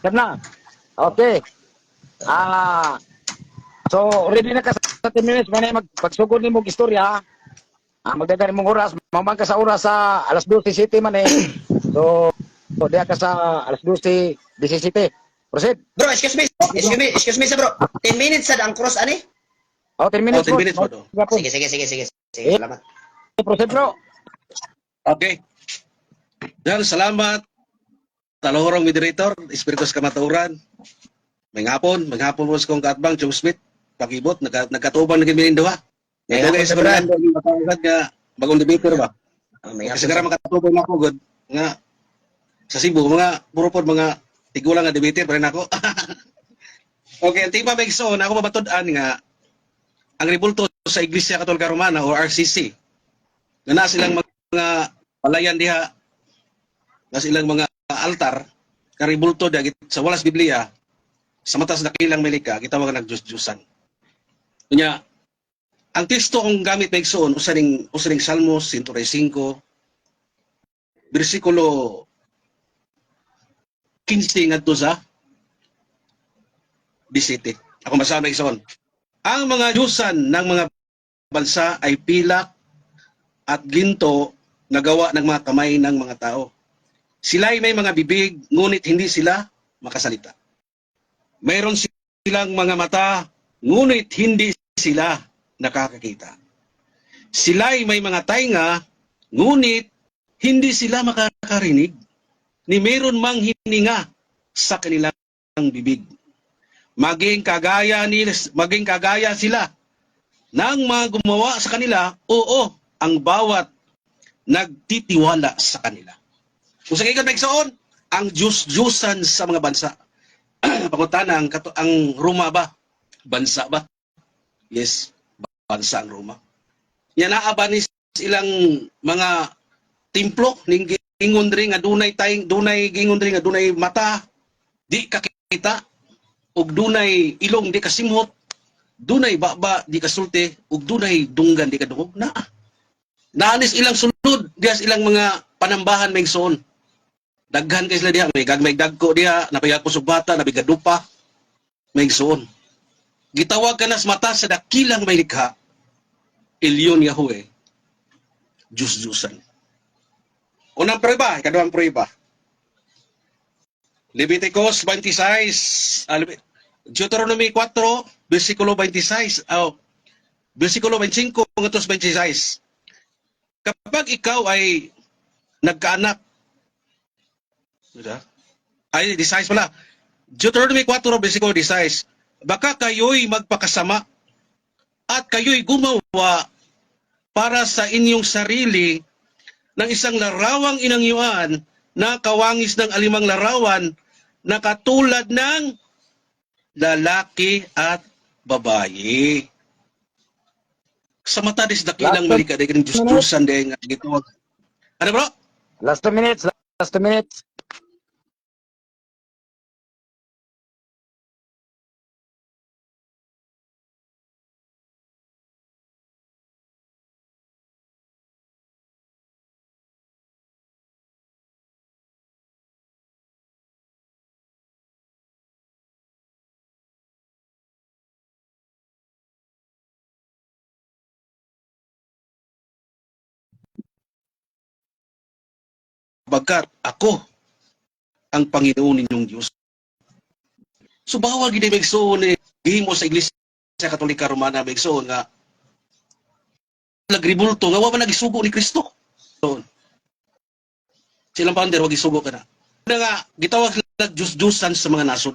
Yan na. Okay. So, ready na ka sa 10 minutes. Manay magpagsugod ni mong istorya. Magdagani mong oras. Mamang ka sa oras sa alas 12 City man eh. So, diya ka sa alas 12 17. Proceed. Bro, excuse me sa bro. 10 minutes sa ang cross ani? Oh, 10 Oh, minutes 10 po. minutes po to. Sige, sige, sige, sige. Sige, Eh, salamat. proceed bro. Okay. Dan, salamat. Talohorong moderator, Espiritus Kamaturan. May hapon po sa kong kaatbang, Joe Smith. Pakibot, nagkatubang na kami duha. May Ito hapon guys, sa brad. Fernando, yung matangkad nga, bagong debater ba? May Kasi sigara makatubang na ako, good. Nga, sa Cebu, mga, puro po mga tigulang nga debater, pa rin ako. Okay, ang tima may so, na ako mabatod-an nga, ang ribulto sa Iglesia Katolika Romana o RCC, na silang mga palayan diha, na silang mga altar, karibulto diha, sa walas Biblia, sa matas na kilang Melika, kita mga nagdiyos-diyosan. Kanya, ang teksto kong gamit may igsoon, usaning Salmos 105, versikulo 15 ngadto sa 17. Ako masabi may igsoon. Ang mga Diyosan ng mga bansa ay pilak at ginto na gawa ng mga kamay ng mga tao. Sila ay may mga bibig, ngunit hindi sila makasalita. Mayroon silang mga mata, ngunit hindi sila nakakakita. Sila ay may mga tainga, ngunit hindi sila makakarinig, ni mayroon mang hininga sa kanilang bibig. Maging kagaya sila ng mga gumawa sa kanila, oo, ang bawat nagtitiwala sa kanila. Kung sa kayo nagsaon, ang Diyos-Diyosan sa mga bansa. Pangutana, ang Roma ba? Bansa ba? Yes, bansa ang Roma. Yan naaba ni ilang mga templo, ning gingon diri nga dunay gingon diri nga dunay mata, di kakita, ug dunay ilong di kasimhot, dunay baba di kasulti, ug dunay dunggan di kadungog na. Naanis ilang sulod diha ilang mga panambahan may igsoon. Daghan kay sila diha, may gagmay dagko diha, napayapos og bata, nabigadupa, may igsoon. Gitawag ka nas mata sa dakilang may likha, Elyon Yahweh, Diyos-Diyosan. Unang prueba, ikaduhang prueba. Leviticus 26, Deuteronomy 4, versikulo 26, versikulo 25 hanggang 26. Kapag ikaw ay nagkaanak, ay 16 pala, Deuteronomy 4, versikulo 16, baka kayo'y magpakasama at kayo'y gumawa para sa inyong sarili ng isang larawang inangyuan na kawangis ng alimang larawan na katulad ng lalaki at babae. Sa mata dis dakilang malika dahil ng Diyos-Diyosan dahil nga gitawag. Ano bro? Last 2 minutes. Last 2 minutes. Bagkat ako ang Panginoon ninyong Diyos. So bawal gid megsoon ni gihimo sa Iglesia Katolika Romana megsoon nga nagribulto nga wa man nagisugo ni Kristo. So, silang founder wag isugo kana. Nga gitawag sila Diyos-Diyosan sa mga nasod.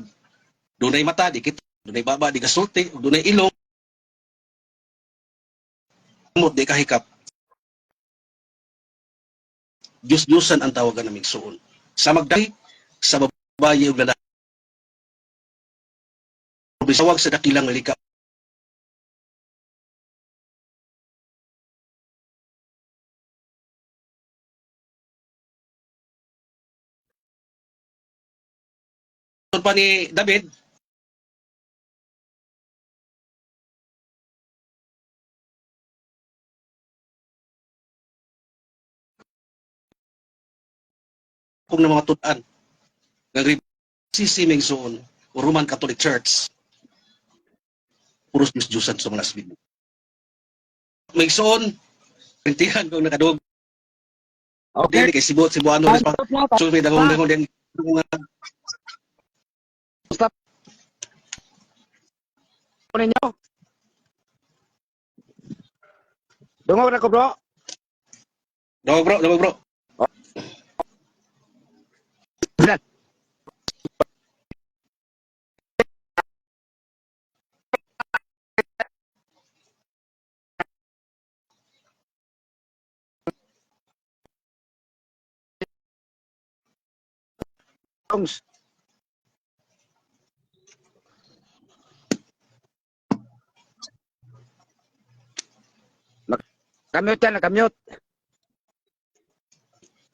Dunay mata di kita, dunay baba di kasulti, dunay ilong di kahikap. Diyos-Diyosan ang tawagan naming suon. Sa magdali, sa babae ug lalaki. Bisawag sa dakilang malika. Pa ni David, kung na mga tudan, RCC Mengsoon o Roman Catholic Church, puros Diyos-Diyosan sa mga asbid. Mengsoon, pintihan kung nakadog. Okay. Dili kay Cebuano. So may dagong-dagong din mga Stop. Ninyo. Dungog na ko, bro. Dawag bro. Bilan. Songs. Nakamute yan, nakamute.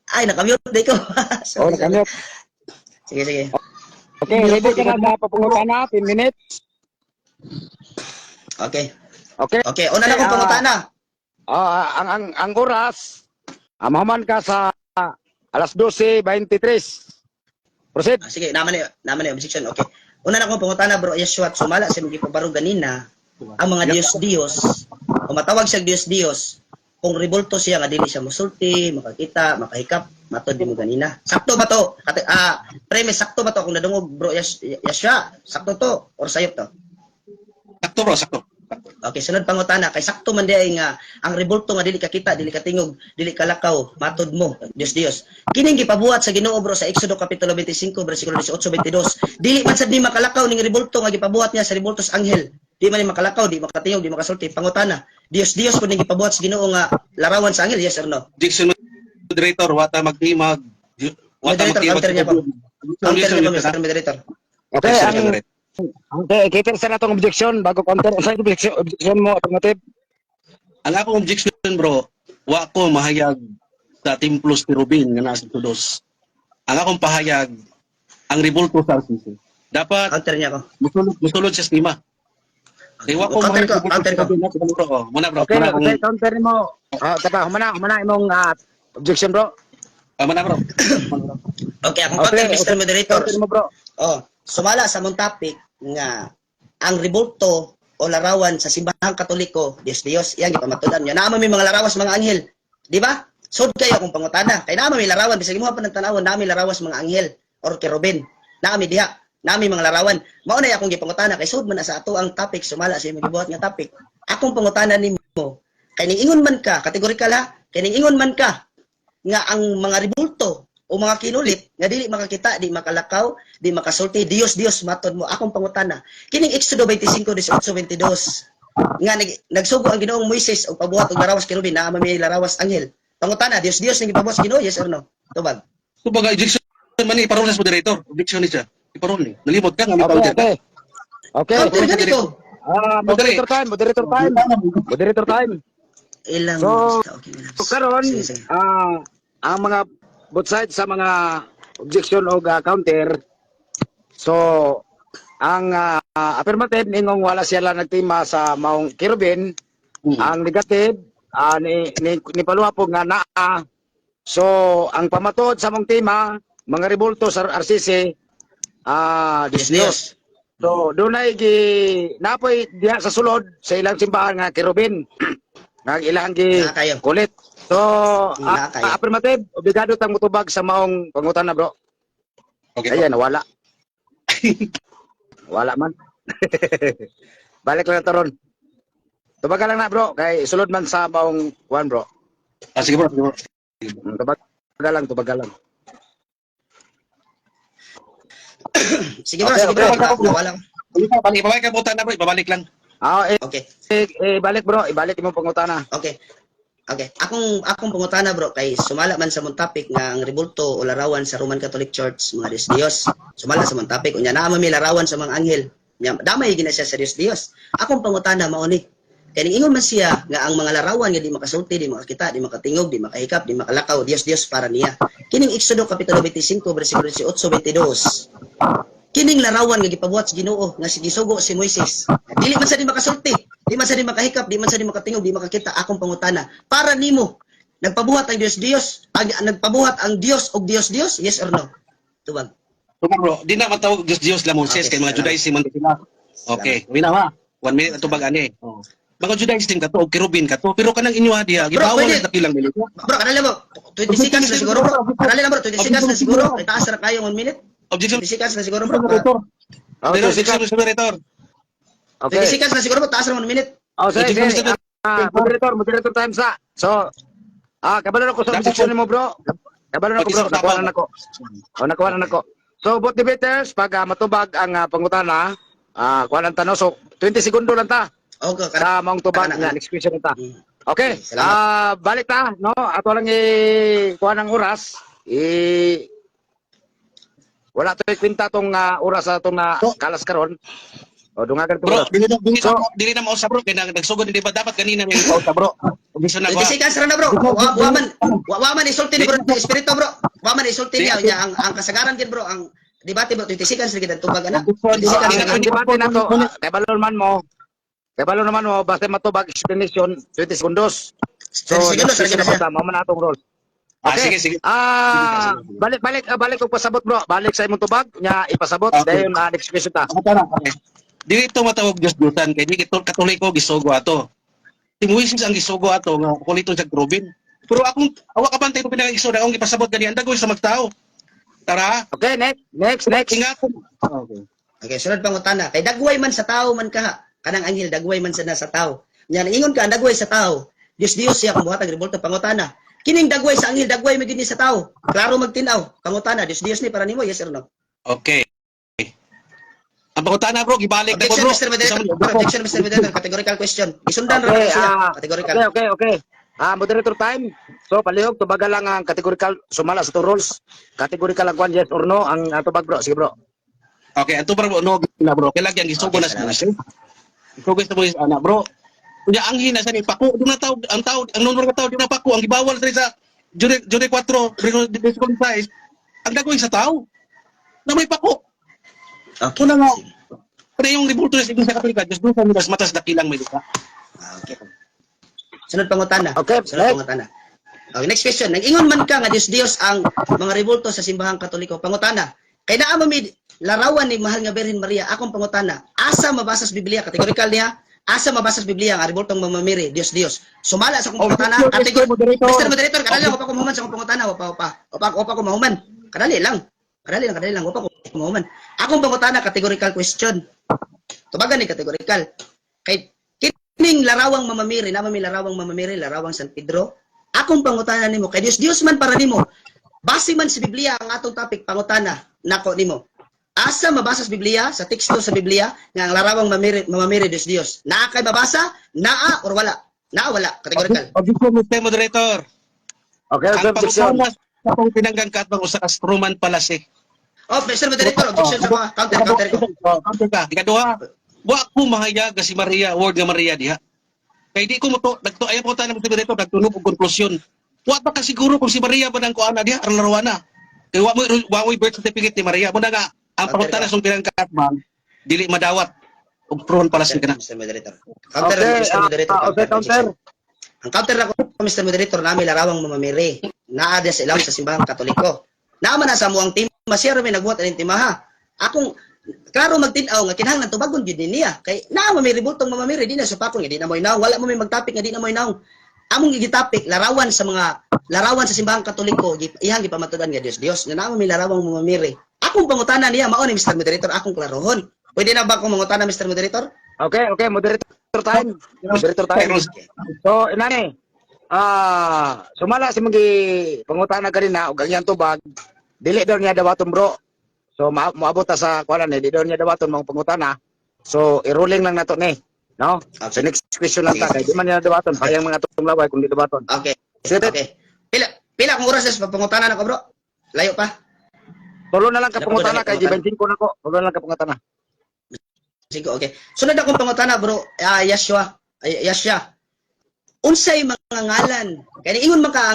Ay, nakamute day ko. Oh, nakamute. Sige. Okay, ready ka na sa papungutan na, 10 minutes. Okay. Okay. Okay, una na kong pangutana. Ang oras, mahuman ka sa alas 12:23. Proceed. Sige, naman ni objection. Okay. Una na kong pangutana, bro Yeshua, sumala sa mga pabaro ganina, ang mga Diyos-Diyos, o matawag siya Diyos-Diyos, kung revolto siya nga dili siya musulti, makakita, makahikap, matod di mo ganina. Sakto ba to? Premise, sakto ba to kung nadungog bro Yeshua? Sakto to or sayop to? Sakto bro, sakto. Okay, sunod pangutana, kay sakto man diay nga ang revolto nga dili kakita, dili katingog, dili kalakaw, matod mo, Dios. Kining gipabuhat sa Ginoo bro sa Exodo kapitulo 25 bersikulo 18-22. Dili man sad ni makalakaw ning revolto nga gipabuhat niya sa revoltos anghel. Di man ni makalakaw, di makatingog, di makasulti. Pangutana, Dios po ning gipabuhat sa Ginoo nga larawan sa anghel, yes or no? Objection moderator, wata magtimag. Moderator, counter niya po. Counter niya po, Mr. Moderator. Okay, okay, kita sa natong objection bago counter sa objection mo alternative. Ang akong objection bro, wa ko mahayag sa Templos ni Rubin nga nasa Tudos. Ang akong pahayag, ang revolto sa RCC. Dapat Counter niya ko. musulod sa sistema. Kaya wa ko Counter ko, counter ko. Muna bro. Okay, Muna okay, counter mo. Tapa, humana imong objection, bro. Muna bro. Okay, akong counter, Mr. Moderator. Counter mo, bro. Oh, sumala sa mong topic nga ang revolto o larawan sa simbahang Katoliko, Diyos, iyang ipamatudan niya. Naama may mga larawas mga anghel. Di ba? Sod kayo akong pangutana. Kay naama may larawan, bisag mo pa ng tanawon, naami larawas mga anghel or kerubin. Naami diha, naami mga larawan. Maunay akong gipangutana kay sod man na sa ato ang topic, sumala sa imong gibuhat nga topic. Akong pangutana nimo, kay ning ingon man ka, kategorikal ha, kay ning ingon man ka nga ang mga revolto o mga kinulit nga dili makakita, di makalakaw, di makasulti, Dios matod mo. Akong pangutana, kining Exodo 25:18-22 nga nagsugo ang Ginoong Moises og pabuhat og larawas kerubin na may larawas anghel. Pangutana, Dios ning gipabuhat sa Ginoo, yes or no? Tubag. Kumbaga objection man ni iparol sa moderator. Objection ni siya. Iparol ni. Nalimot ka nga may Okay, counter ka. okay. Okay. Counter ganito. Moderator time. Ilang So, okay. karon Sige. ang mga both sides sa mga objection o counter. So, ang affirmative ningong wala sila nagtima sa maong kirubin. Ang negative ni paluhapog nga naa. So, ang pamatuod sa mong tema, mga revolto sa RCC, Diyos. So, dunay napoy diha sa sulod sa ilang simbahan nga kirubin. Nga ilang kayo. kulit. So, Kayo. affirmative, obligado tang mutubag sa maong pangutan na, bro. Okay. Ayan, wala. Wala man. Balik lang na taron. Tubagan lang na, bro. Kay sulod man sa maong one, bro. Sige bro. Tubagan lang. Sige bro, Okay, sige bro. okay. Wala. Ibabalik ka puta na bro. Ibabalik lang. Okay. Ibalik, bro. Ibalik imong pangutana. Okay. Akong pangutana bro kay sumala man sa mong topic nga ang revolto o larawan sa Roman Catholic Church mga Diyos. Sumala sa mong topic unya naa may larawan sa mga anghel. Nya damay gina siya sa Diyos. Akong pangutana mao ni kay ning ingon man siya nga ang mga larawan nga di makasulti, di makakita, di makatingog, di makahikap, di makalakaw, Diyos para niya. Kining Exodo kapitulo 25 bersikulo 18-22. Kining larawan nga gipabuhat sa Ginoo nga gisugo si Moises. Dili man sa di makasulti, di man sa di makahikap, di man sa di makatingog, di makakita. Akong pangutana, para nimo nagpabuhat ang Diyos, nagpabuhat ang Diyos og Diyos, yes or no? Tubag. Tuma bro, di na matawag Diyos lang Moses Okay, kay mga salamat. Judaism man sila. Okay, wala ha. 1 minute ato bag ani. Oh. Mga Judaism ka to, kirubin ka to, pero kanang inyo diha, Bro, gibawal pwede. ang dakilang minute. Bro, kanala mo. 20 seconds na siguro, bro. Kanala lang, bro. 20 seconds na siguro. Kay taas na kayo 1 minute. Objection 20 seconds na siguro, bro. moderator. Oh, Objection moderator. 20 Okay. seconds na siguro, bro. Taas na 1 minute. Oh, sige, Objection, sige. Moderator time sa. So, kabalo ko sa Dapat objection mo, bro. Kabalo na ko, bro. Nakuha na ako. Oh, nakuha na ako. So, both debaters, pag matubag ang pangutana, kuha ng tanong. So, 20 segundo lang ta. Okay, Sa maong tubag kana. nga, next question ta. Mm. Okay, Salamat. balik ta, no? Ato lang kuha ng oras. Wala to kwenta tong oras atong na kalas karon. O dungagan to Bro, oras. dili na mausa bro kay nagsugod di ba dapat kanina may pausa bro. Objection na 20 ko. seconds na, bro. Waman isulti ni bro. Espiritu, bro. Waman isulti niya. Ang kasagaran din, bro. Ang debate, bro. 20 seconds na kita. Tubag, anak. 20 seconds na. Ang debate na to, kay balon naman mo, basta matubag explanation, 20 segundos. So, 20 segundos, lagi na siya. mo man atong rules. Okay. Sige. Balik og pasabot, bro. Balik sa imong tubag, nya ipasabot Okay. dayon next question ta. Dili ito matawag Diyos-Diyosan kay di Katoliko gisugo ato. Si Moises ang gisugo ato nga kulito sa Robin. Pero akong awa ka pantay ko pinag-igsoon akong ipasabot gani andagoy sa magtao. Tara, Okay, next. ingat. Okay. Okay, sunod pangutana. Kay dagway man sa tao man ka. Kanang anghel, dagway man sa tao. Yan, ingon ka, dagway sa tao. Diyos siya kung buhatag revolta pangutana. Kining dagway sa anghel, dagway magini sa tao. Klaro magtinaw. Pangutana, Diyos ni para nimo, yes or no? Okay. Ang pangutana bro, gibalik na ko Objection, bro. Mr. Moderator. Objection, Mr. Moderator. Categorical question. Isundan Okay, ra siya. Categorical. Okay. Moderator time. So, palihog, tubaga lang ang categorical, sumala sa two rules. Categorical lang kwan, yes or no, ang tubag, bro. Sige, bro. Okay, ato bro, no na bro. Kailan yang gisugo Okay, na sa salamat. Moises. Isugo sa Moises ana bro. Kunya ang hina sa ni pako, di na tao, ang numero ka tao di na pako, ang gibawal sa Jude 4, pero size. Ang dagoy sa tao. Na may pako. Okay. Una nga, pero yung libulto sa Iglesia Katolika, Diyos doon sa midas matas dakilang may lupa. Okay. Sunod pangutana. Okay, Sunod next. pangutana. Okay, next question. Nag-ingon man ka nga Diyos ang mga rebulto sa simbahang Katoliko. Pangutana. Kay naa mamid larawan ni mahal nga Birhen Maria. Akong pangutana. Asa mabasa sa Biblia? Categorical niya. Asa mabasa sa Biblia ang rebultong mamamiri? Diyos. Sumala sa akong pangutana. Mr. Moderator, kadali lang. Wapa ko mahuman sa akong pangutana. Wapa ko mahuman. Kadali lang. Wapa ko mahuman. Akong pangutana, categorical question. Tubagan ni categorical. Kay kining larawang mamamiri, may larawang mamamiri, larawang San Pedro. Akong pangutana nimo kay Diyos man para nimo. Base man sa Biblia ang atong topic pangutana nako nimo. Asa mabasa sa Biblia, sa teksto sa Biblia nga ang larawang mamamiri Diyos. Naa kay mabasa? Naa or wala? Naa wala, categorical. Objection, Mr. Moderator. Okay, Ang objection. pangutana sa akong pinanggang katbang usa ka Roman Palase. Oh, Mr. Moderator, objection sa mga counter ko. Counter ka. Ikaduha, wa ko mahayag nga si Maria, word nga Maria diha. Kay di ko mo to, ayaw ko tayo Mr. Moderator, nagtunog og konklusyon. Wa pa ka siguro kung si Maria ba nang kuana diha, ang larawana. Kay wa mo birth certificate ni Maria. Muna nga, ang pangutana sa pinangkatbang, dili madawat. Og Roman Palase ka na. Mr. Moderator. Counter Okay, Mr. Moderator. okay, counter. Ang counter na ko, Mr. Moderator, nami larawang mamamiri. Naa dia sa ilaw sa simbahang Katoliko. Naman na sa muang team, masya may nagbuhat ang timaha. Akong, klaro magtinaw nga kinahanglan tubagon gyud niya. Kay naa may ribultong mamamiri di na sa pakon nga di na mo inaw. Wala mo may magtapik nga di na mo inaw. Among gigitapik larawan sa simbahang Katoliko, ihang gipamatudan nga Dios. Nga naa may larawang mamamiri. Akong pangutana niya mao ni Mr. Moderator, akong klarohon. Pwede na ba akong mangutana Mr. Moderator? Okay, moderator time. Moderator time. So, inani. Sumala si mga pangutana kanina og ang tubag. Dili daw niya dawaton, bro. So moabot ta sa kuan ni, di daw niya dawaton mga pangutana. So i-ruling lang nato ni, no? So next question lang ta kay di man niya dawaton, sayang mga atong laway kung di dawaton. Okay. Sige. Okay. Pila kung oras sa pangutana nako, bro? Layo pa. Tulo na lang ka pangutana kay di 25 nako. Tulo na lang ka pangutana. Sige, okay. Sunod akong pangutana, bro. Yashua. Unsay mga ngalan? Kaya ingon man ka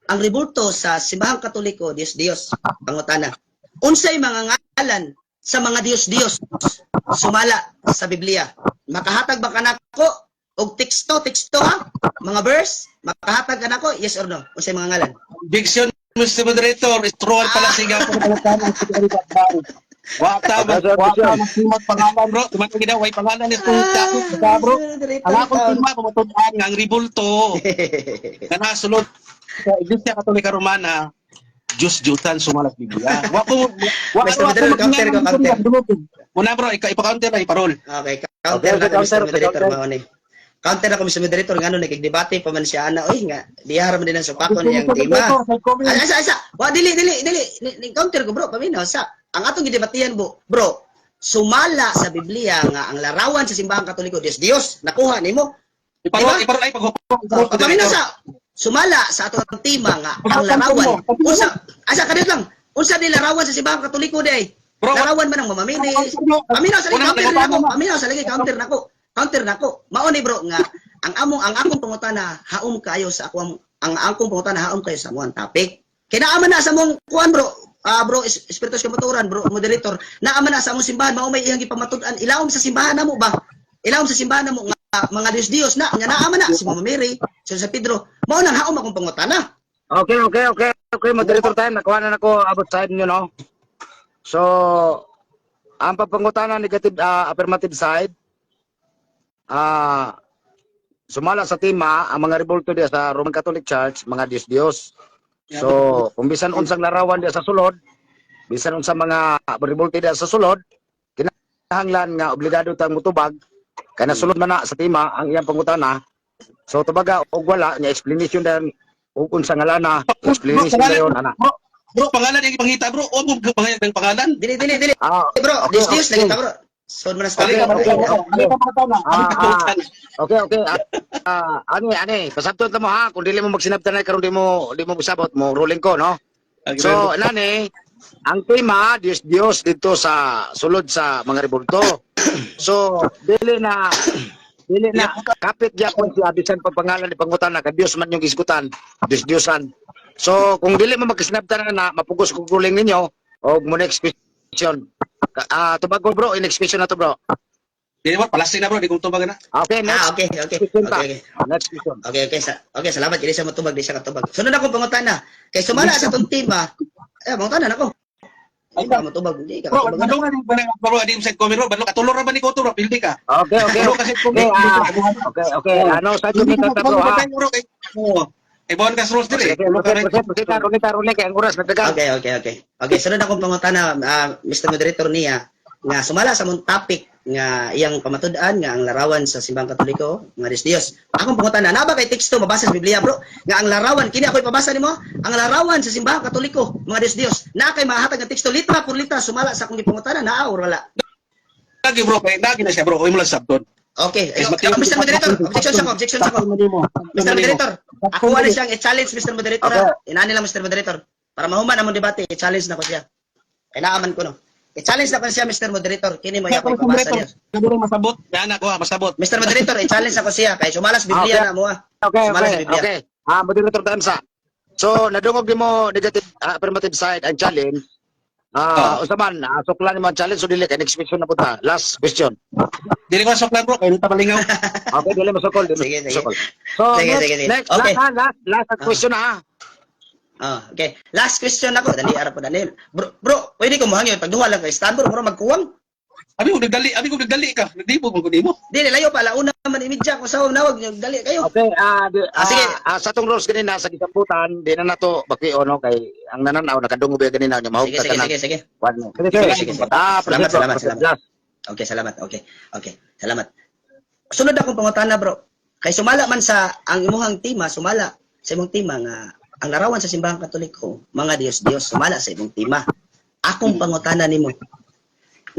ang rebulto sa simbahang Katoliko, Diyos. Pangutana. Unsay mga ngalan sa mga Diyos sumala sa Biblia? Makahatag ba kanako og teksto ha? Mga verse? Makahatag kanako? Yes or no? Unsay mga ngalan? Objection, Mr. Moderator, stroll pala siya po pangutana. Wata magsimot pangalan bro. Tumatong gina way pangalan ni topic bro. Ang akong tema pamatudan nga ang ribulto. Kana sulod sa Iglesia Katolika Romana, Diyos-Diyosan sumalas Biblia. Mr. Moderator, counter ko, counter. Muna bro, ipa-counter na iparol. Okay, counter na ko, Mr. Moderator, mahoni. Counter ako, Mr. Moderator, nga nun, nagigdebate pa man siya, oy, nga, diyaram din ang supakon niyang tema. Asa, dili, counter ko, bro, paminaw, ang atong gidebatihan, bro, sumala sa Biblia nga ang larawan sa simbahang Katoliko, Diyos, nakuha nimo. Iparol ay paghupong. Paminaw sumala sa atong tema nga ang larawan. Kadit lang, unsa di larawan sa simbahang Katoliko, day? Larawan man ang mamamini. Paminaw sa lagi, counter nako. Mao ni bro nga ang akong pangutana haom kayo sa akong ang akong pangutana haom kayo sa among topic. Kinaaman na sa mong kuan bro. Bro espiritus kamaturan bro moderator. Naaman na sa among simbahan mao may iyang gipamatud-an ilawom sa simbahan namo ba? Ilawom sa simbahan namo nga mga Dios na nga naaman na si Mama Mary, si San Pedro. Mao nang haom akong pangutana. Okay, moderator time. Nakuha na ako abot side nyo, no? So, ang papangutana negative, affirmative side, sumala sa tema ang mga rebulto diya sa Roman Catholic Church, mga Diyos. So, kung bisan unsang larawan diya sa sulod, bisan unsang mga rebulto diya sa sulod, kinahanglan nga obligado tang mutubag, kaya nasulod man na sa tema ang iyang pangutana. So, tubaga, og wala, niya explanation din, ug unsa ngalana, explanation dayon ana. Bro, pangalan yung ipangita bro. O mo pangalan ng pangalan. Dili. Bro, Dios lagi ta bro. So man sa Okay. Ani, pasabtot mo ha, kung dili mo magsinabtanay karon di mo bisabot mo ruling ko, no? So, nani, ang tema Diyos dito sa sulod sa mga rebulto. So, dili na kapit gyapon siya bisan pa pangalan ni pangutana ka Dios man yung gisgutan, Diyosan. So, kung dili mo magkasinabtan na mapugos kong ruling ninyo, o mo next question. Tubago bro, next question na to bro. Di ba, palasing na bro, di kong tumbag na. Okay, next. Okay. Next question. Okay, salamat. Hindi siya matubag, di siya katubag. Sunod ako pangutana. Kay sumala sa itong tema, pangutana na ako. Hindi ka matubag, hindi ka Bro, matubag. badlo nga rin bro, adi mo sa comment bro, badlo katulor ra ba ni Koto bro, pildi ka. Okay. Bro, kasi Okay. Ano sa inyo nito bro ha? Ibon ka rules dire. Runay kay ang oras nagdagan. Okay, sunod akong pangutana, Mr. Moderator niya, nga sumala sa mong topic nga iyang pamatud-an nga ang larawan sa simbahang Katoliko, mga Diyos. Akong pangutana, na ba kay teksto mabasa sa Biblia, bro? Nga ang larawan, kini ako ipabasa nimo, ang larawan sa simbahang Katoliko, mga Diyos. Na kay mahatag nga teksto litra por litra sumala sa akong pangutana, naa or wala? Lagi bro, kay lagi na siya bro, oy mo lang sabton. Okay, Mr. Moderator, objection sa ko. Mr. Moderator, ako wala siyang i-challenge, Mr. Moderator. Okay. Inani lang, Mr. Moderator. Para mahuman among debate, i-challenge na ko siya. Kinaaman ko, no? I-challenge na ko siya, Mr. Moderator. Kini mo yakoy pabasa niya. Siguro masabot. Yan ako, masabot. Mr. Moderator, i-challenge na ko siya. Kaya sumalas Biblia na mo, Okay. Moderator Tansa. So, nadungog di mo negative affirmative side ang challenge. Usaman, suklan mo ang challenge, so dili kay next question na punta. Last question. Dili ko soklan bro, kay nita palingaw. Okay, dili mo sukol. Sige. So, Sige. next, Okay. last question na ha. Okay. Last question ako. Dali, ara po, Daniel. Bro, pwede ko mohangyo. Pagduha lang kay Stanford, bro, magkuwang. Abi ko nagdali ka. Nagdibo mo ko nimo. Dili, layo pa. Launa man imidya ko sa nawag. Dali kayo. Okay, sige. Sa tong rules kanina sa gisamputan, di na nato bakio no kay ang nananaw nakadungog ba kanina nya mahugta ka na. Sige. Sige. Salamat. Okay, salamat. Okay. Salamat. Sunod akong pangutana, bro. Kay sumala man sa ang imuhang tema, sumala sa imong tema nga ang larawan sa simbahang Katoliko, mga Diyos, sumala sa imong tema. Akong pangutana nimo.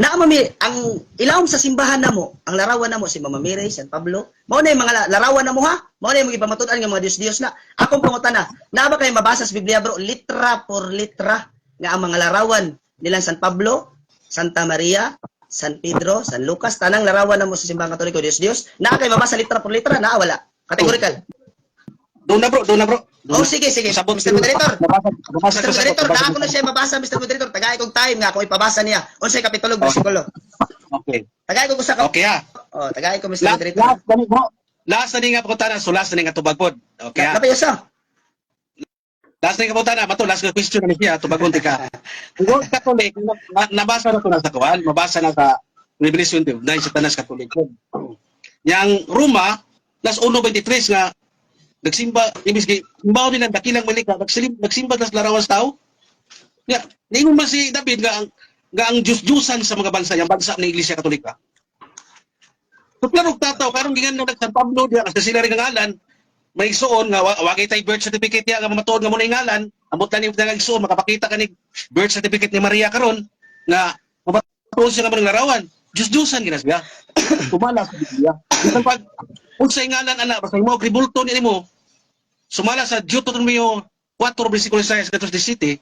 Ang ilawom sa simbahan namo, ang larawan namo si Mama Mary, San Pablo. Mao na yung mga larawan namo ha. Mao na yung ipamatudan nga mga Diyos na. Akong pangutana, na ba kayo mabasa sa Biblia, bro, litra por litra nga ang mga larawan nilang San Pablo, Santa Maria, San Pedro, San Lucas, tanang larawan namo sa simbahang Katoliko, Diyos. Na kayo mabasa litra por litra, na wala. Categorical. Doon na bro. Oh, sige. Sabot, Mr. Moderator. Mr. Mr. Moderator, na ako na siya mabasa, Mr. Moderator. Tagay kong time nga kung ipabasa niya. Unsay kapitulo, bersikulo. Okay. Tagay ko sa Okay ha. tagay ko, Mr. Moderator. Last na ni nga pagkutana, so last na ni nga tubag pod. Okay ha. Napayos ah. Last na kabutan na, bato, last na question na siya, tubagon ka. Kung Katolik, nabasa na ito na sa kuwan, mabasa na sa Revelation 9 sa Tanas Katolik. Yang Roma, las 1:23 nga, nagsimba, ibig simbaw nila, dakilang malika, nagsimba tas larawas tao. Ya, ningon man si David nga ang Diyos-Diyosan sa mga bansa, yung bansa ng Iglesia Katolika. So, plano tataw, karong gingan nung San Pablo, diya, kasi sila rin ang ngalan, may igsoon nga wagay tay birth certificate niya nga matuod nga mo na ngalan amot lang ni igsoon makapakita ka ni birth certificate ni Maria karon nga matuod siya nga mga larawan Diyos-Diyosan ginas siya sumala sa Biblia bisan pag unsay ngalan ana basta mo ribulto ni mo sumala sa Deuteronomio 4 bersikulo 6 katos 17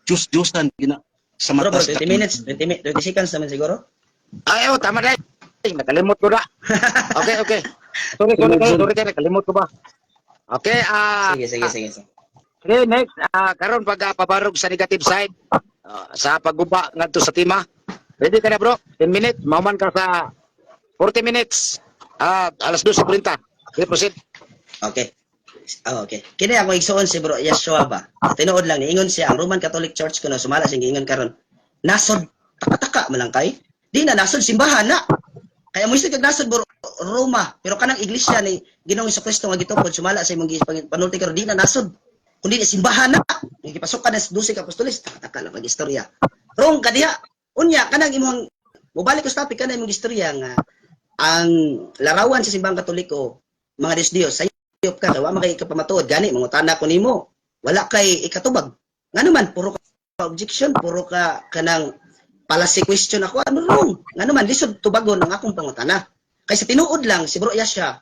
Diyos-Diyosan gina sa Bro, mata 20 minutes, 20 seconds naman siguro. Ay, tama na. Nakalimot ko na. Okay. Sorry, nakalimot ko ba? Okay, Sige. okay, next, karon pag pabarog sa negative side, sa pagguba ngadto sa tima. Ready ka na bro? 10 minutes, mauman ka sa 40 minutes. Alas 2:40. Okay, proceed. Okay. Okay. Kini ako igsoon si Bro Yeshua ba? Tinuod lang ni ingon siya ang Roman Catholic Church kuno sumala sing ingon karon. Nasod taka-taka man lang kay. Di na nasod simbahan na. Kaya mo isig nasod Roma, pero kanang iglesia ni Ginoong Jesucristo nga gitukod sumala sa imong panulti karon di na nasod. Kundi simbahan na. Gipasok ka na sa 12 ka apostoles, taka lang pag-istorya. Wrong ka diha. Unya kanang imong mobalik ko sa topic kanang imong istorya nga ang larawan sa simbahang Katoliko, mga Diyos sayop ka, wa makay kapamatuod gani mangutana ko nimo. Wala kay ikatubag. Ngano man puro ka objection, puro ka kanang palasi question ako, ano wrong? Nga naman, lisod tubagon ang akong pangutana. Kaysa tinuod lang, si Bro Yasha,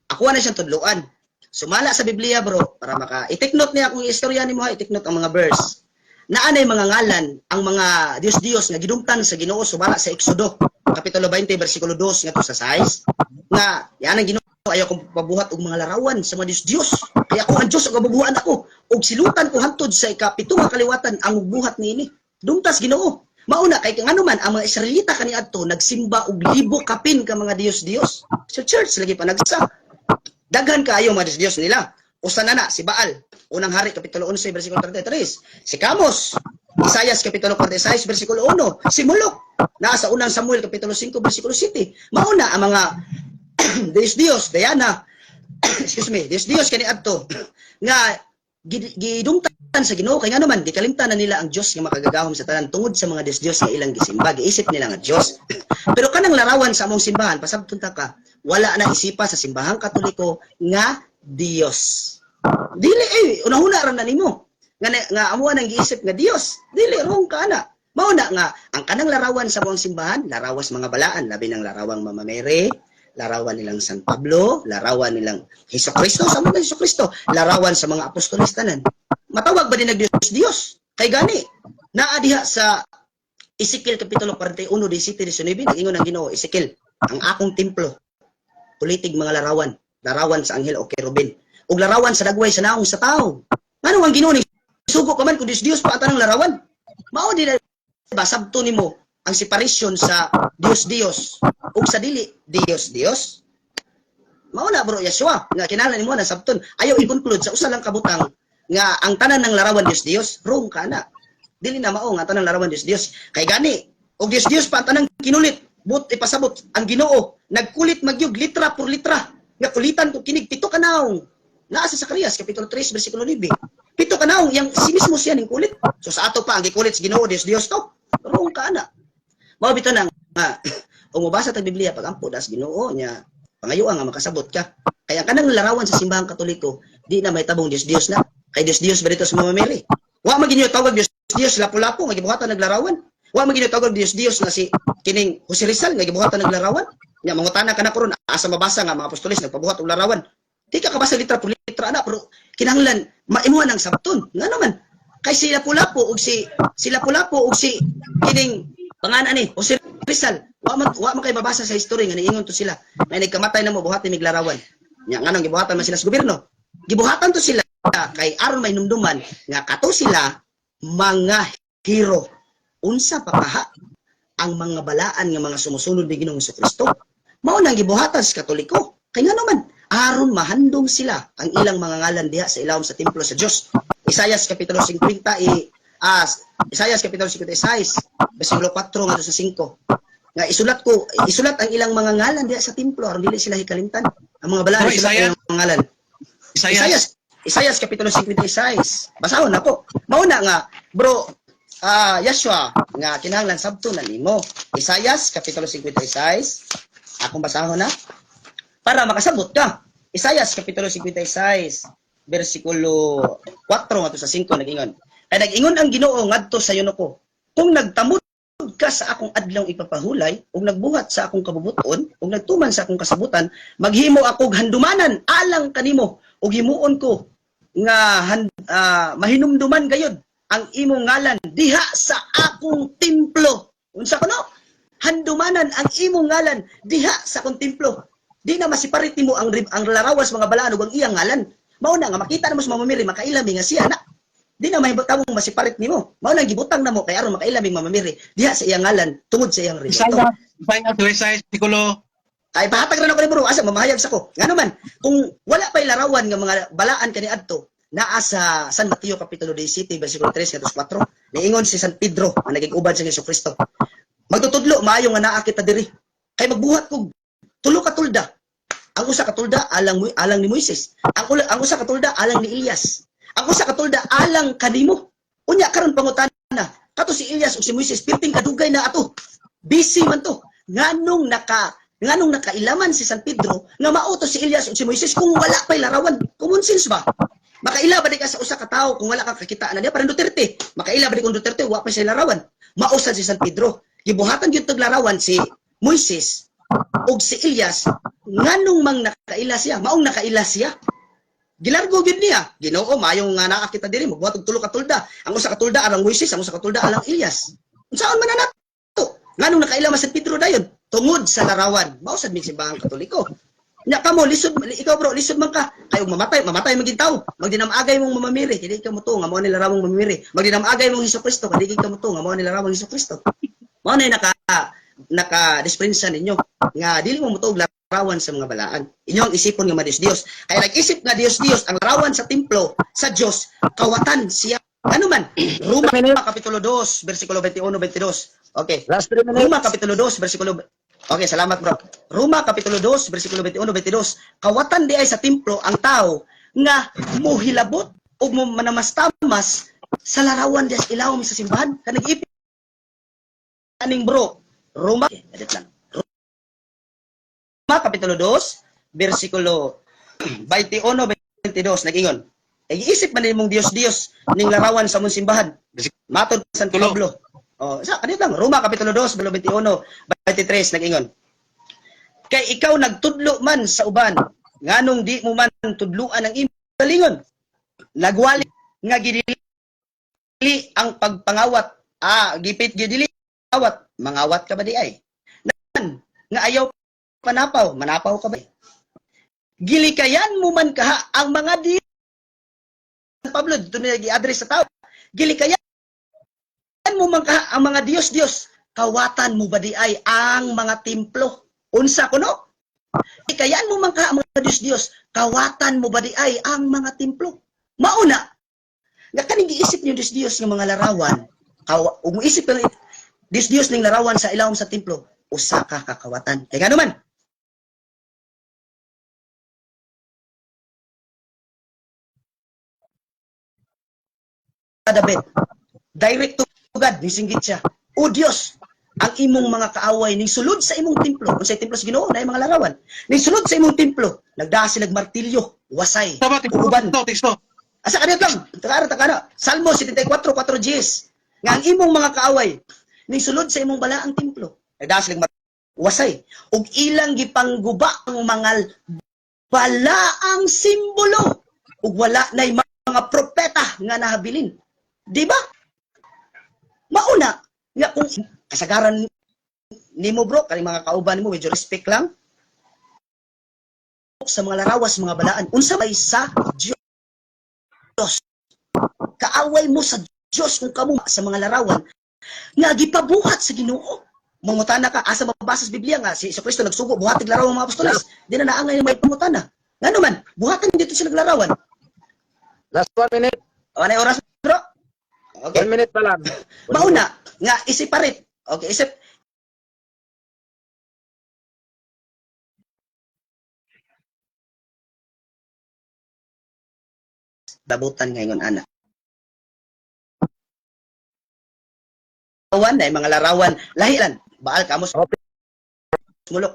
ako na siyang tudluan. Sumala sa Biblia, bro, para i-take note niya kung istorya ni mo, i-take note ang mga verse. Naanay mga ngalan, ang mga Diyos-Diyos nga gidumtan sa Ginoo sumala sa Exodo, Kapitulo 20, versikulo 2, nga to sa 6, nga, yan ang Ginoo, ayaw kong pabuhat og mga larawan sa mga Diyos-Diyos. Kaya ako ang Diyos, ang mabubuhan ako, og silutan ko hantod sa ikapito nga kaliwatan ang buhat niini. Dumtas Ginoo. Mauna kay kang anuman ang mga Israelita kaniadto nagsimba og libo kapin ka mga Dios-Dios. Sa church lagi pa nagsa. Daghan kaayo mga Dios nila. Usa na si Baal, unang hari kapitulo 11 bersikulo 33. Si Kamos, Isaias kapitulo 46 bersikulo 1. Si Molok, nasa unang Samuel kapitulo 5 bersikulo 7. Mauna ang mga Dios, Diana, Dios kaniadto nga gidungtan sa Ginoo kay nga naman gikalimtan na nila ang Dios nga makagagahom sa tanan tungod sa mga Dios nga ilang gisimba giisip nila nga Dios. Pero kanang larawan sa among simbahan pasabton ta ka wala na isipa sa simbahang Katoliko nga Dios. Dili una-una ra na nimo nga amo nang giisip nga Dios. Dili wrong ka na. Mao na nga ang kanang larawan sa among simbahan larawas mga balaan labi ng larawang Mama Mary, larawan nilang San Pablo, larawan nilang Hesukristo, sa mga Hesukristo, larawan sa mga apostoles tanan. Matawag ba din nag Dios? Kay gani, naa diha sa Ezekiel kapitulo 41, 17-19, nag-ingon ang Ginoo, Ezekiel, ang akong templo, pulitig mga larawan sa anghel o kerubin, ug larawan sa dagway sa naong sa tao. Ngano ang Ginoo ni sugo ka man kun Dios pa tanang larawan? Mao di ba sabto nimo ang separation sa Dios ug sa dili Dios. Mao na Bro Yeshua nga kinahanglan nimo na sabton. Ayaw i-conclude sa usa lang kabutang nga ang tanan ng larawan Dios. Wrong ka na. Dili na mao nga tanang larawan Dios. Kay gani og Dios pa tanang kinulit but ipasabot ang Ginoo nagkulit magyug litra por litra nga kulitan ko kinig pito ka naong naa sa Zacarias kapitulo 3 bersikulo 9. Pito ka naong yang si mismo siya ning kulit. So sa ato pa ang gikulit sa Ginoo Dios to. Wrong ka na. Mao bitaw nang kung mabasa ta Biblia pag ampo das Ginoo nya pangayuan nga makasabot ka. Kaya kanang larawan sa simbahang Katoliko di na may tabong Dios na. Kay Dios berito sa Mama Mary. Wa maginyo tawag Dios lapu-lapu nga gibuhatan naglarawan. Wa maginyo tawag Dios na si kining Jose Rizal nga gibuhatan naglarawan. Nya mangutana ka na karon asa mabasa nga mga apostoles nagpabuhat og larawan. Di ka kabasa litra por litra ana pero kinahanglan maimuhan ang sabton. Nga naman kay si lapu-lapu og si kining pangalan ni Jose Rizal wa man kay mabasa sa history nga niingon to sila may nagkamatay na mo buhaton mig larawan nya nganong gibuhatan man sila sa gobyerno gibuhatan to sila kay aron may numduman nga kato sila mga hero unsa pa kaha ang mga balaan nga mga sumusunod ni Ginoong Jesucristo mao nang gibuhatan sa Katoliko kay ngano man aron mahandong sila ang ilang mga ngalan diha sa ilawom sa templo sa Dios Isayas kapitulo 50 Isayas kapitulo 56 bersikulo 4 ngadto sa 5. Nga isulat ang ilang mga ngalan diha sa templo aron dili sila hikalimtan. Ang mga balaan Pero isulat ang ilang mga ngalan. Isayas kapitulo 56. Basahon na po. Mauna nga, bro, Yashua, nga kinahanglan sabto na nimo. Isayas kapitulo 56. Akong basahon na para makasabot ka. Isayas kapitulo 56, bersikulo 4 ngadto sa 5 nag-ingon. Kay nag-ingon ang Ginoo ngadto sa yunuko, kung nagtamod ka sa akong adlong ipapahulay ug nagbuhat sa akong kabubuton ug nagtuman sa akong kasabutan, maghimo ako handumanan alang kanimo ug himuon ko nga mahinumduman gayud ang imong ngalan diha sa akong templo. Unsa kuno? Handumanan ang imong ngalan diha sa akong templo. Di na masiparit nimo ang larawas mga balaan ug ang iyang ngalan. Mao na nga makita na mo sa mamamiri makailami nga siya na. Di na mahibot mo masiparit nimo. Mao na gibutang namo kay aron makailaming mamamiri diha sa iyang ngalan tungod sa iyang respeto. Isayas tikulo. Ay pahatag ra nako ni bro asa mamahayag sa ko. Ngano man kung wala pay larawan nga mga balaan kaniadto naa sa San Mateo kapitulo 17 bersikulo 3 hangtod 4 niingon si San Pedro nga naging ubad sa Jesucristo. Magtutudlo maayo nga naa kita diri. Kay magbuhat kog tulo ka tulda. Ang usa ka tulda alang ni Moises. Ang usa ka tulda alang ni Elias. Ang usa ka tulda alang kanimo. Unya karon pangutana, kato si Elias ug si Moises pirting kadugay na ato. Busy man to. Nganong nakailaman si San Pedro nga mautos si Elias ug si Moises kung wala pay larawan? Common sense ba? Makaila ba di ka sa usa ka tawo kung wala ka kakitaan na niya parang Duterte? Makaila ba di kung Duterte wa pa siya larawan? Mausad si San Pedro. Gibuhatan gyud tog larawan si Moises ug si Elias nganong mang nakaila siya? Maong nakaila siya. Gilargo gyud niya. Ginoo mayong nga naa kita diri magbuhat og tulo ka tulda. Ang usa ka tulda alang Moises, ang usa ka tulda alang Elias. Unsaon man nato? Nganong nakaila man si Pedro dayon? Tungod sa larawan. Mausad min simbahang Katoliko. Nya kamo lisod ikaw bro, lisod man ka. Kay mamatay maging tawo. Magdinamagay mong mamamiri, dili ka mo to nga mao ni larawang mamamiri. Magdinamagay mong Hesukristo, dili ka mo to nga mao ni larawang Hesukristo. Mao na naka-dispensa ninyo nga dili mo to larawan sa mga balaan. Inyo ang isipon nga Dios. Kaya nag-isip nga Dios ang larawan sa templo sa Dios kawatan siya. Ano man? Roma kapitulo 2 bersikulo 21-22. Okay. Last 3 minutes. Roma kapitulo 2 bersikulo Okay, salamat bro. Roma kapitulo 2 bersikulo 21-22. Kawatan di ay sa templo ang tao nga mohilabot o manamastamas sa larawan di sa ilawom sa simbahan. Kanag-ipit aning bro. Roma edit lang. Roma kapitulo 2 bersikulo 21-22 nag-ingon. Iisip man nimong Dios ning larawan sa mong simbahan. Matod San Pablo. Ano lang, Roma kapitulo 2, bersikulo 21-23 nag-ingon. Kay ikaw nagtudlo man sa uban, nganong di mo man tudluan ang imong kalingon. Nagwali nga gidili ang pagpangawat. Gipit gidili awat, mangawat ka ba di ay? Nga ayaw panapaw, manapaw ka ba? Gilikayan mo man kaha ang mga di Pablo dito na gi-address sa tao. Gilikayan mo man ka ang mga Diyos, kawatan mo ba di ay ang mga templo? Unsa kuno? Gilikayan mo man ka ang mga Diyos, kawatan mo ba di ay ang mga templo? Mauna, nga kaning giisip niyo Diyos nga mga larawan, umuisip ka Diyos ning larawan sa ilawom sa templo, usa ka kakawatan. Kaya nga naman, David, direct to God, nisinggit siya. O Diyos, ang imong mga kaaway ning sulod sa imong templo, kung sa templo sa Ginoo na mga larawan, ning sulod sa imong templo, nagdaa sila martilyo, wasay, uban. Asa kanito lang, takana. Salmo 74:4 nga ang imong mga kaaway ning sulod sa imong balaang templo, nagdaa sila wasay, ug ilang gipangguba ang mga balaang simbolo, ug wala nay mga propeta nga nahabilin. Di ba? Mauna, nga kung kasagaran nimo bro, kani mga kauban nimo, medyo respect lang. Sa mga larawas, mga balaan, unsa may sa Diyos. Kaaway mo sa Diyos kung kamo sa mga larawan, nga gipabuhat sa Ginoo. Mangutana ka, asa mabasa sa Biblia nga, si Jesucristo nagsugo, buhatig larawan mga apostoles. Di na naangay may pangutana. Nga naman, buhatan dito sila naglarawan. Last 1 minute. O, na oras, bro? 1 Okay. minute pa lang. Mauna, nga, isiparit. Okay, isip. Dabutan ngayon, anak. Larawan, na mga larawan. Lahilan. Baal, kamos, Okay mulok.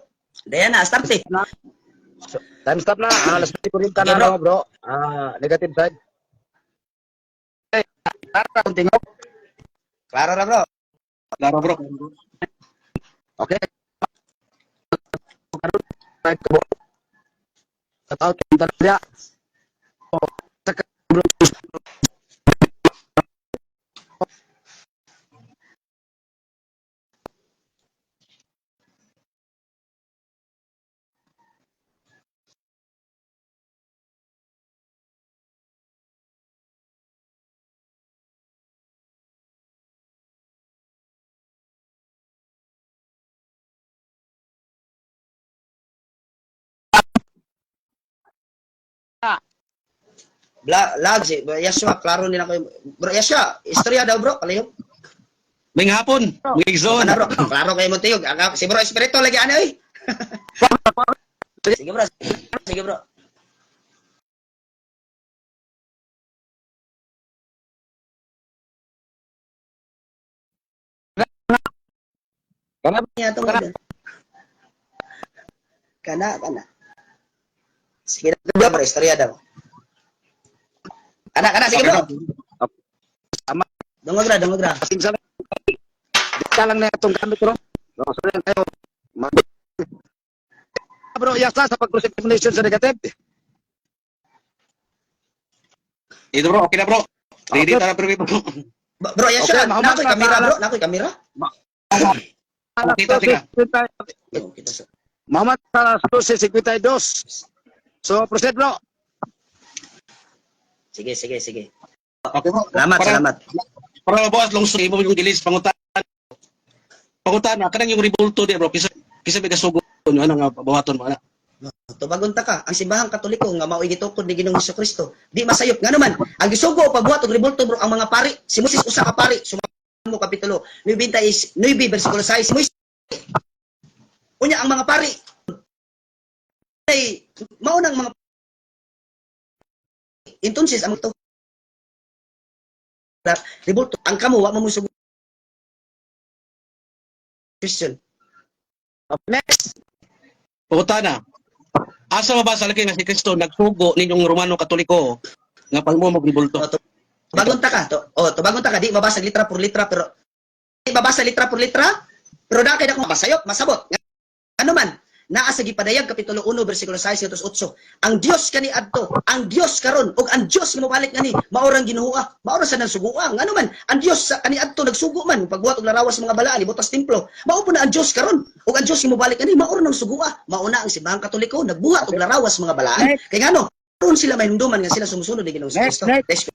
Daya na, start eh. na. So, time stop na. Alas 40 Okay, na, bro. no, bro. Negative side. Okay, tara, continue. Klaro na, bro. Klaro bro. Okay. Right, bro. Shout out kita dia. Oh, bro. Lag, si Yashua, klaro nila ko. Bro, Yashua, istorya daw, bro. Kalihok. May hapon, mga igsoon. Ano, bro? Klaro kayo mo tiyog. Si bro, espiritu, lagi ano, eh. Sige, bro. Sige, bro. Kana Niya itong kana. ano. Kana. Sige na, bro, istorya daw. Kana, sige, bro. Dungog ra. Kasing sa dita lang na itong gamit, bro. No, sorry lang tayo. Bro, yasa sa pag-cross-examination sa negative. Ito bro, okay na bro. Ready Okay. tara bro. Bro, Yashua, Okay, mahuman nakoy ka, kamera, para- bro. Nakoy kamera. Kita, tika. Oh, kita sa. Muhammad sa 12:52. So, proceed, bro. Sige. Okay bro. Salamat. Para mabawas lungsod mo yung ilis pangutan. Pangutan na kanang yung ribulto di bro. Kisa may kasugo nyo ano nga pabawaton mo ana. Tubagon ta ka, ang simbahang katoliko nga mao'y gitukod ni Ginoong Hesukristo. Di masayop nga naman. Ang gisugo pagbuhat og ribulto, bro, ang mga pari. Si Moses usa ka pari. Sumamo kapitulo 9 bersikulo 6. Si Moises unya ang mga pari. Ay maunang mga entonces ang to ribulto ang kamo wa mo musugo Christian. Next. Pangutan na. Asa mabasa lagi nga si Kristo nagsugo ninyong Romano Katoliko nga pagmumog ribulto. Tubagon ta ka. Tubagon ta ka. Di mabasa litra por litra, pero di mabasa litra por litra, pero da kay dako masayop, masabot. Ano man, naa sa gipadayag kapitulo 1 bersikulo 6 hangtod 8. Ang Dios kani adto, ang Dios karon ug ang Dios nga mobalik ngani, maorang ginuhua, maora sa nagsuguan. Ano man, ang Dios kani adto nagsugo man pagbuhat og larawas sa mga balaan ibutas templo. Mao po na ang Dios karon ug ang Dios nga mobalik ngani, maora nang sugua. Mauna ang simbahang Katoliko nagbuhat og larawas sa mga balaan. Kay ngano, karon sila mahimduman nga sila sumusunod ni Ginoong Kristo. Next.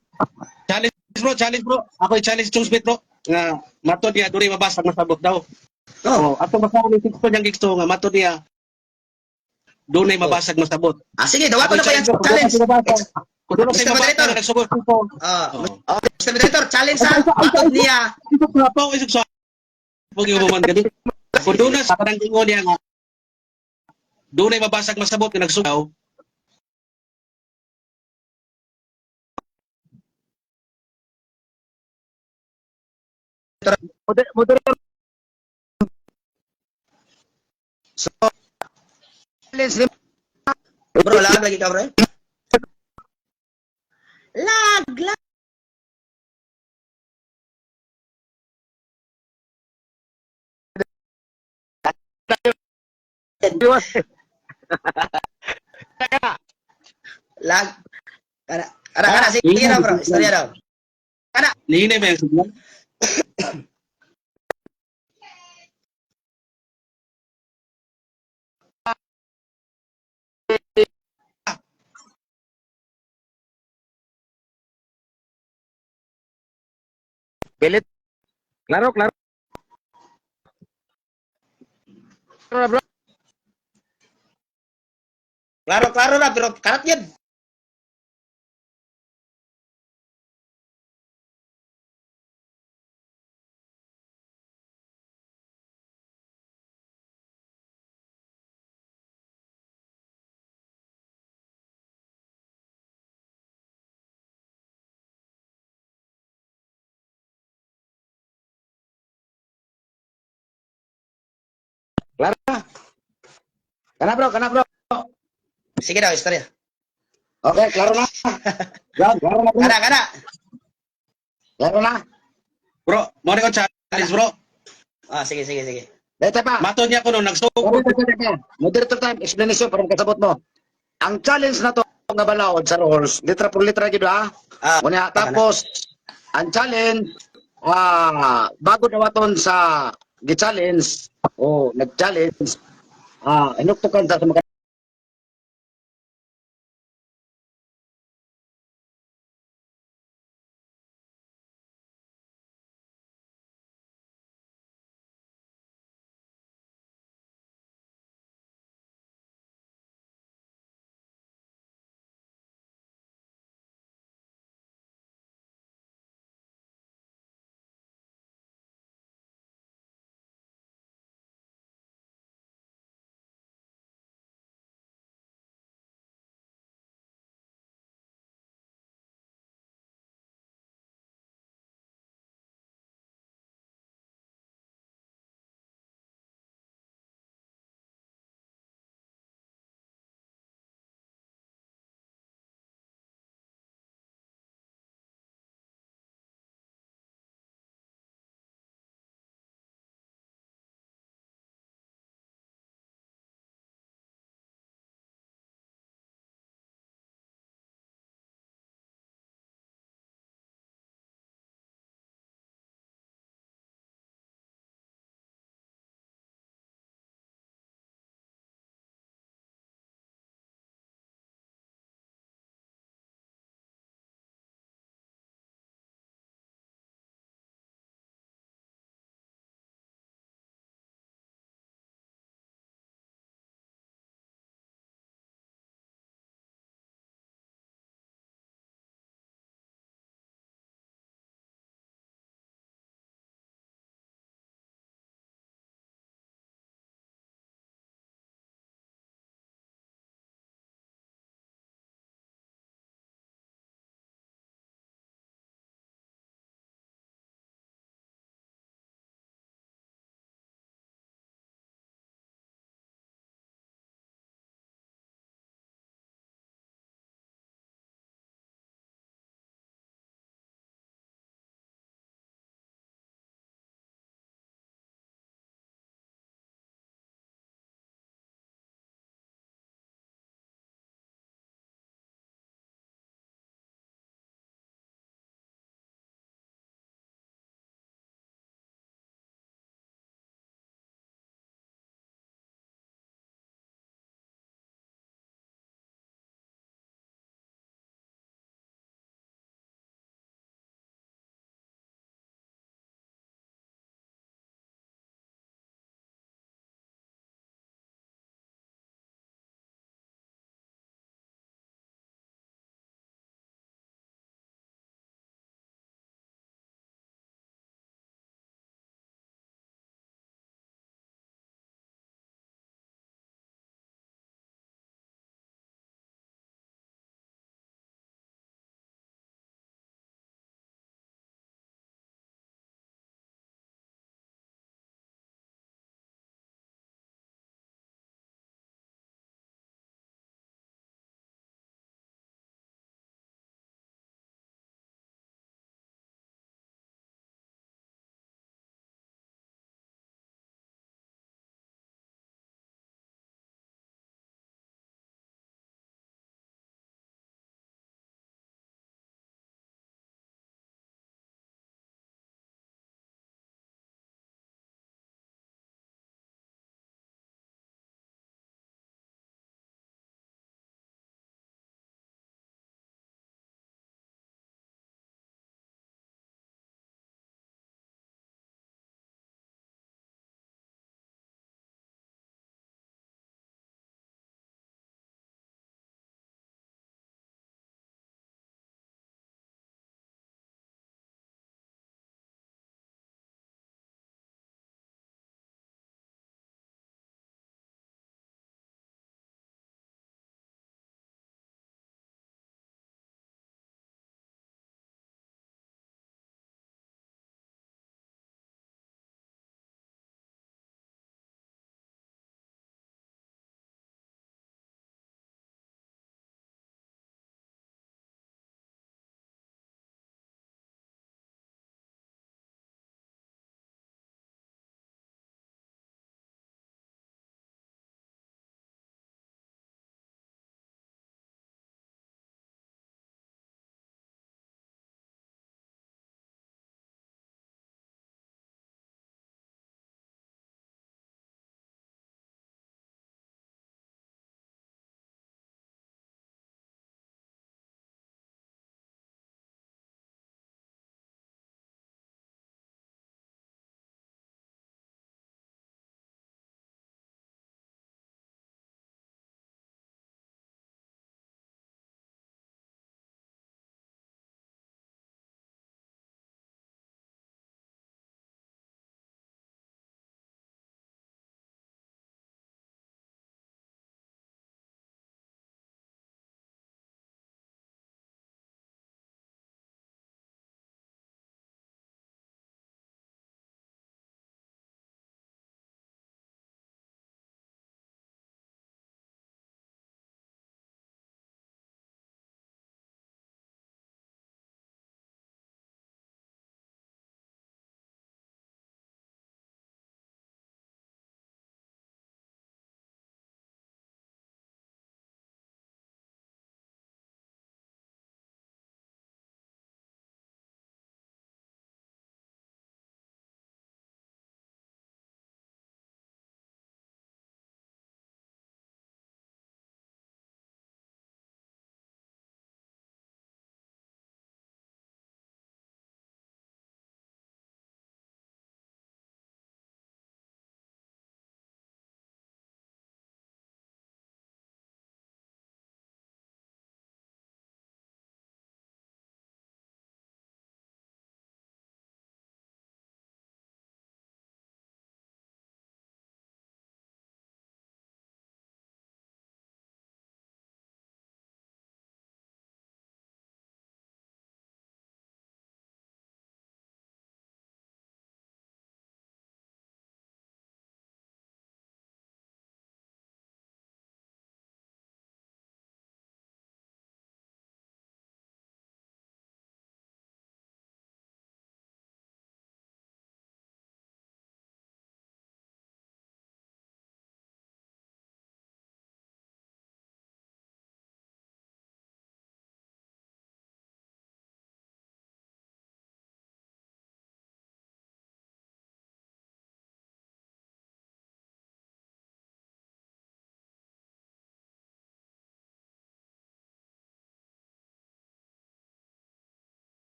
Challenge bro. Ako i-challenge Chung Smith bro. Nga matod niya duri mabasa masabot daw. Oh, Atong masaw ni Kristo niyang gigsto nga matod niya dunay mabasag masabot. sige, dawaton na ko yung challenge. Kuno sa Mr. mabasa Moderator. nga nagsugod ko. Mr. Moderator, challenge sa matod niya. Isok sa pag yung man gani. Kung doon na sa kanang ingon niya nga dunay mabasag masabot nga nagsugaw. Moderator. So, challenge Bro, lag lagi ka, bro. Lag. Lag. Kana, sige na, bro. Istorya daw. Lihinay ba yung sugaw? Pilit. Klaro. Klaro na, bro. Klaro na, pero karat yan. Kana bro. Sige daw, istorya. Okay, klaro na. Klaro na, bro. Kana. Klaro na. Bro, mo ni ko challenge bro. Ah, sige. Dito pa. Mato niya ko nung nagsugod. Moderator time, explanation para makasabot mo. Ang challenge na to nga balaod sa rules, litra por litra gid ha. Muna tapos ang challenge bago dawaton sa gi-challenge o nag-challenge inuktukan sa